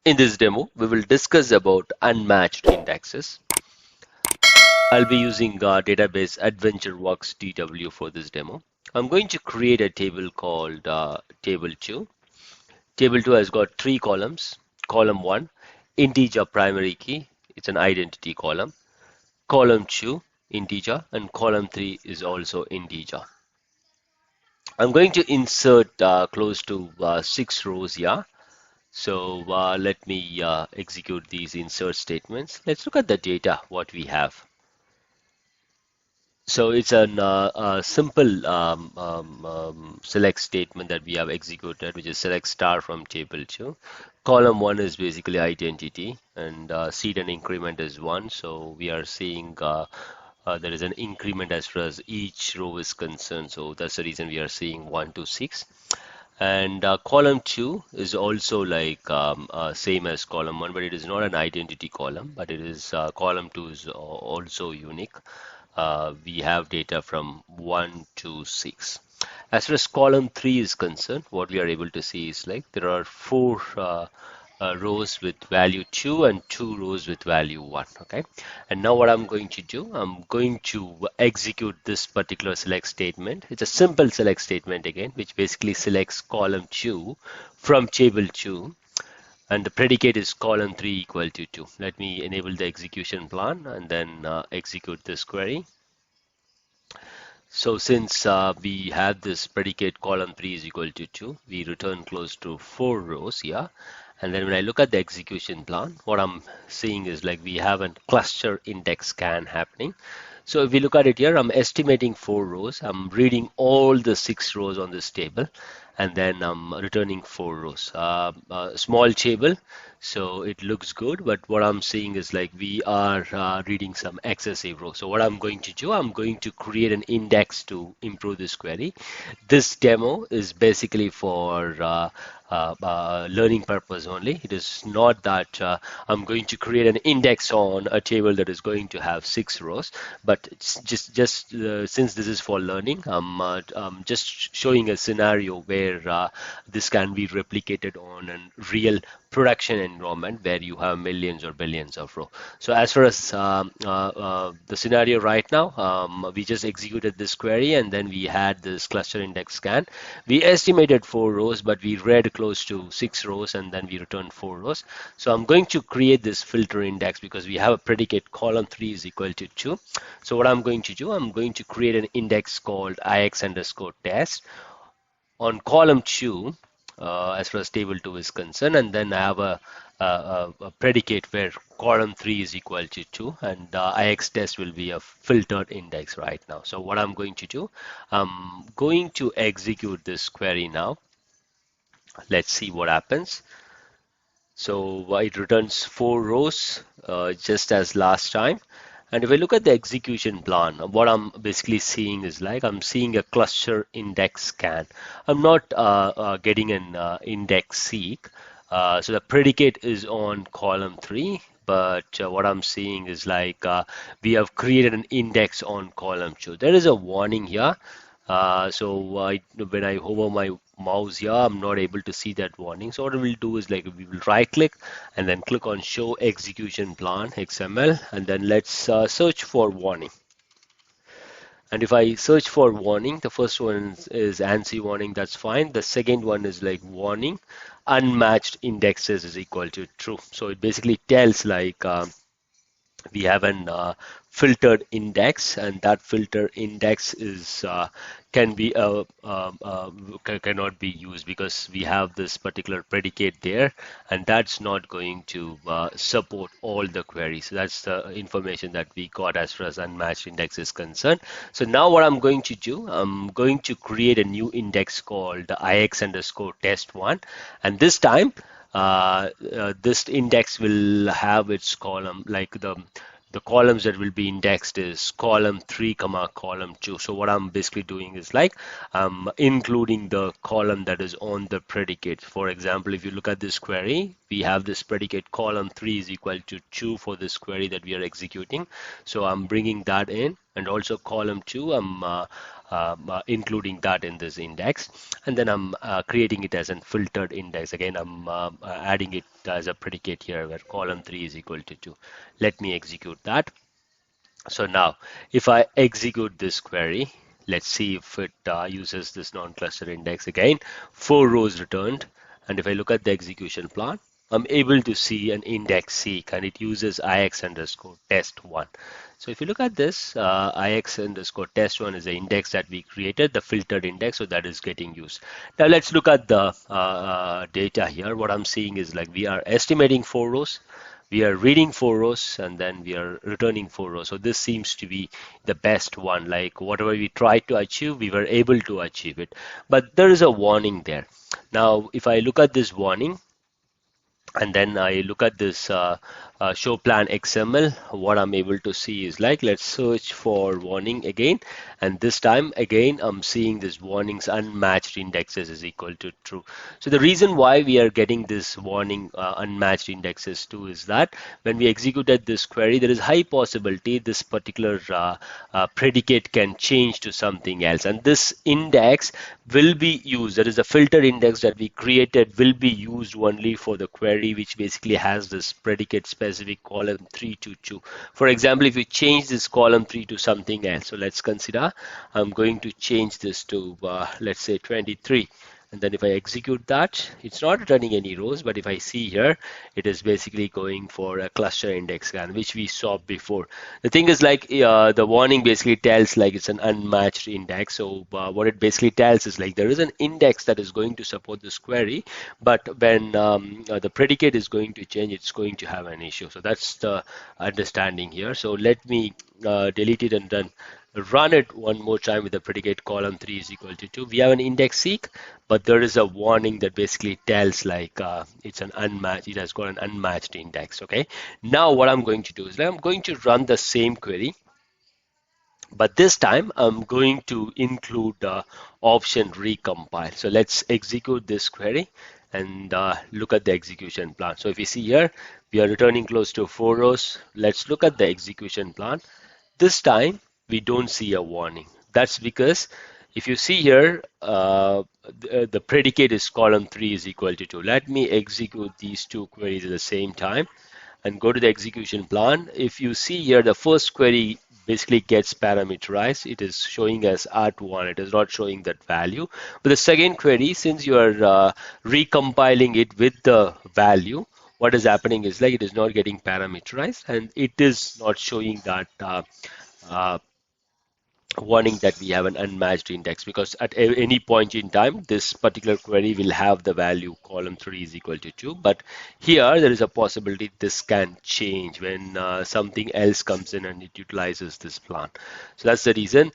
In this demo, we will discuss about unmatched indexes. I'll be using database AdventureWorks DW for this demo. I'm going to create a table called table 2. Table 2 has got three columns. Column 1, integer primary key. It's an identity column. Column 2, integer, and column 3 is also integer. I'm going to insert close to 6 rows here. So let me execute these insert statements. Let's look at the data, what we have. So it's a simple select statement that we have executed, which is select star from table 2. Column 1 is basically identity, and seed and increment is 1. So we are seeing there is an increment as far as each row is concerned. So that's the reason we are seeing 1 to 6. And column 2 is also like same as column 1, but it is not an identity column, but it is column 2 is also unique. We have data from 1 to 6. As far as column 3 is concerned, what we are able to see is like there are 4 rows with value 2 and 2 rows with value 1. Okay, and now what I'm going to do, I'm going to execute this particular select statement. It's a simple select statement again, which basically selects column 2 from table 2, and the predicate is column 3 equal to 2. Let me enable the execution plan and then execute this query. So since we have this predicate column 3 is equal to 2, we return close to 4 rows here. And then when I look at the execution plan, what I'm seeing is like we have a cluster index scan happening. So if we look at it here, I'm estimating 4 rows. I'm reading all the 6 rows on this table, and then I'm returning 4 rows. Small table, so it looks good, but what I'm seeing is like we are reading some excessive rows. So what I'm going to do, I'm going to create an index to improve this query. This demo is basically for learning purpose only. It is not that I'm going to create an index on a table that is going to have 6 rows, but it's just since this is for learning, I'm just showing a scenario where this can be replicated on a real production environment where you have millions or billions of rows. So as far as the scenario right now, we just executed this query and then we had this cluster index scan. We estimated 4 rows, but we read close to 6 rows and then we returned 4 rows. So I'm going to create this filter index because we have a predicate column 3 is equal to 2. So what I'm going to do, I'm going to create an index called ix underscore test on column 2 as far as table 2 is concerned, and then I have a predicate where column 3 is equal to 2, and ix test will be a filtered index right now. So what I'm going to do, I'm going to execute this query now. Let's see what happens. So it returns 4 rows just as last time. And if I look at the execution plan, what I'm basically seeing is like I'm seeing a cluster index scan. I'm not getting an index seek. So the predicate is on column 3, but what I'm seeing is like we have created an index on column 2. There is a warning here. So when I hover my mouse here, I'm not able to see that warning. So what we'll do is like we will right click and then click on show execution plan XML, and then let's search for warning. And if I search for warning, the first one is ANSI warning, that's fine. The second one is like warning unmatched indexes is equal to true. So it basically tells like we have an filtered index, and that filter index is can be cannot be used because we have this particular predicate there, and that's not going to support all the queries. So that's the information that we got as far as unmatched index is concerned. So now what I'm going to do, I'm going to create a new index called ix underscore test one, and this time this index will have its column, like the columns that will be indexed is column 3 comma column 2. So what I'm basically doing is like including the column that is on the predicate. For example, if you look at this query, we have this predicate column 3 is equal to 2 for this query that we are executing. So I'm bringing that in, and also column 2, including that in this index, and then I'm creating it as a filtered index. Again, I'm adding it as a predicate here where column 3 is equal to 2. Let me execute that. So now, if I execute this query, let's see if it uses this non-cluster index again. 4 rows returned, and if I look at the execution plan, I'm able to see an index seek, and it uses ix underscore test1. So if you look at this, ix underscore test1 is the index that we created, the filtered index, so that is getting used. Now let's look at the data here. What I'm seeing is like we are estimating 4 rows, we are reading 4 rows, and then we are returning 4 rows. So this seems to be the best one. Like whatever we tried to achieve, we were able to achieve it. But there is a warning there. Now, if I look at this warning, and then I look at this show plan XML, what I'm able to see is like, let's search for warning again. And this time again, I'm seeing this warnings unmatched indexes is equal to true. So the reason why we are getting this warning unmatched indexes too is that when we executed this query, there is high possibility this particular predicate can change to something else. And this index will be used, that is the filter index that we created will be used only for the query which basically has this predicate specific column 3 to 2. For example, if you change this column 3 to something else, so let's consider I'm going to change this to let's say 23. And then if I execute that, it's not returning any rows, but if I see here, it is basically going for a cluster index scan, which we saw before. The thing is like the warning basically tells like it's an unmatched index. So what it basically tells is like there is an index that is going to support this query, but when the predicate is going to change, it's going to have an issue. So that's the understanding here. So let me delete it and then run it one more time with the predicate column 3 is equal to 2. We have an index seek, but there is a warning that basically tells like it's an unmatched, it has got an unmatched index. Okay. Now what I'm going to do is like, I'm going to run the same query, but this time I'm going to include the option recompile. So let's execute this query and look at the execution plan. So if you see here, we are returning close to 4 rows. Let's look at the execution plan. This time we don't see a warning. That's because if you see here, the predicate is column 3 is equal to 2. Let me execute these two queries at the same time and go to the execution plan. If you see here, the first query basically gets parameterized. It is showing as art1. It is not showing that value. But the second query, since you are recompiling it with the value, what is happening is like it is not getting parameterized and it is not showing that uh, warning that we have an unmatched index, because at any point in time this particular query will have the value column 3 is equal to 2, but here there is a possibility this can change when something else comes in and it utilizes this plan. So that's the reason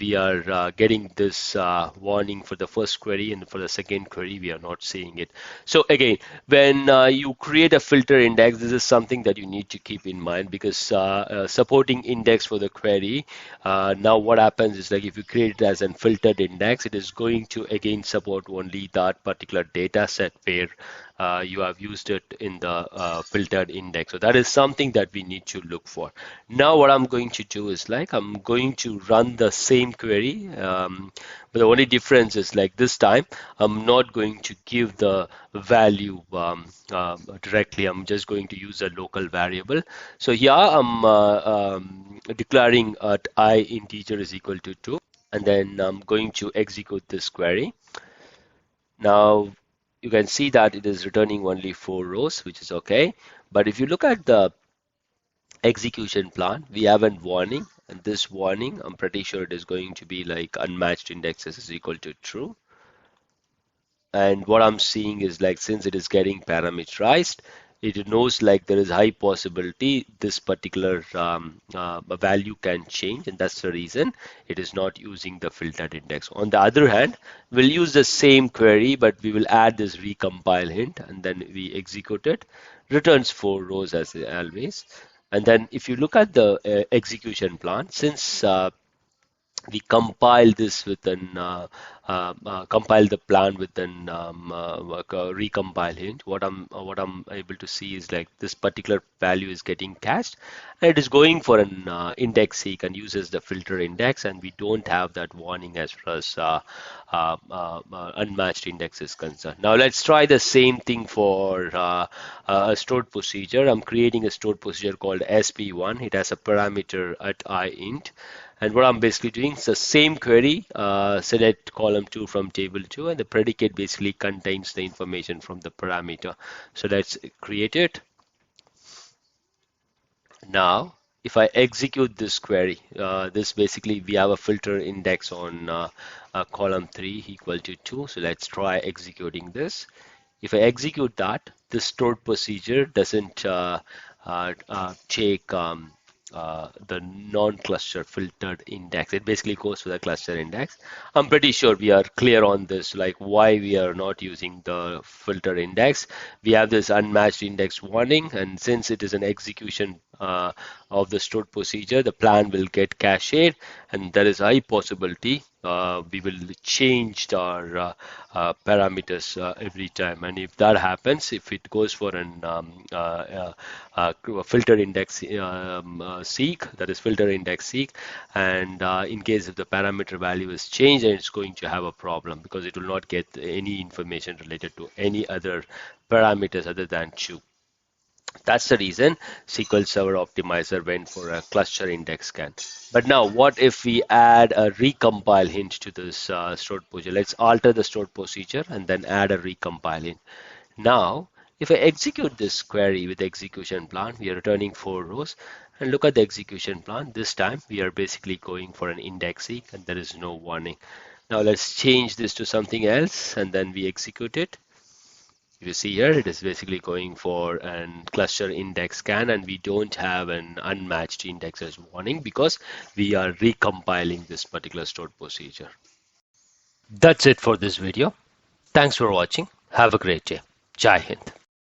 we are getting this warning for the first query, and for the second query we are not seeing it. So again, when you create a filter index, this is something that you need to keep in mind, because supporting index for the query, now what happens is like if you create it as a filtered index, it is going to again support only that particular data set where you have used it in the filtered index. So that is something that we need to look for. Now what I'm going to do is like I'm going to run the same query, but the only difference is like this time I'm not going to give the value directly. I'm just going to use a local variable. So here I'm declaring at I integer is equal to 2, and then I'm going to execute this query. Now you can see that it is returning only 4 rows, which is okay. But if you look at the execution plan, we have a warning, and this warning, I'm pretty sure it is going to be like unmatched indexes is equal to true. And what I'm seeing is like since it is getting parameterized, it knows like there is high possibility this particular value can change, and that's the reason it is not using the filtered index. On the other hand, we'll use the same query, but we will add this recompile hint, and then we execute it. Returns 4 rows as always. And then if you look at the execution plan, since we compile this with an compile the plan with an like a recompile hint. What I'm able to see is like this particular value is getting cached, and it is going for an index seek and uses the filter index, and we don't have that warning as far as unmatched index is concerned. Now let's try the same thing for a stored procedure. I'm creating a stored procedure called sp1. It has a parameter at int. And what I'm basically doing is the same query, select column 2 from table 2, and the predicate basically contains the information from the parameter. So let's create it. Now, if I execute this query, this basically we have a filter index on column 3 equal to 2. So let's try executing this. If I execute that, the stored procedure doesn't take the non-cluster filtered index. It basically goes to the cluster index. I'm pretty sure we are clear on this, like why we are not using the filter index. We have this unmatched index warning, and since it is an execution of the stored procedure, the plan will get cached, and there is high possibility we will change our parameters every time. And if that happens, if it goes for an filter index seek, that is filter index seek, and in case if the parameter value is changed, then it's going to have a problem because it will not get any information related to any other parameters other than 2. That's the reason SQL Server Optimizer went for a cluster index scan. But now, what if we add a recompile hint to this stored procedure? Let's alter the stored procedure and then add a recompile hint. Now, if I execute this query with execution plan, we are returning 4 rows. And look at the execution plan. This time, we are basically going for an index seek, and there is no warning. Now, let's change this to something else, and then we execute it. You see here, it is basically going for an cluster index scan, and we don't have an unmatched index as warning because we are recompiling this particular stored procedure. That's it for this video. Thanks for watching. Have a great day. Jai Hind.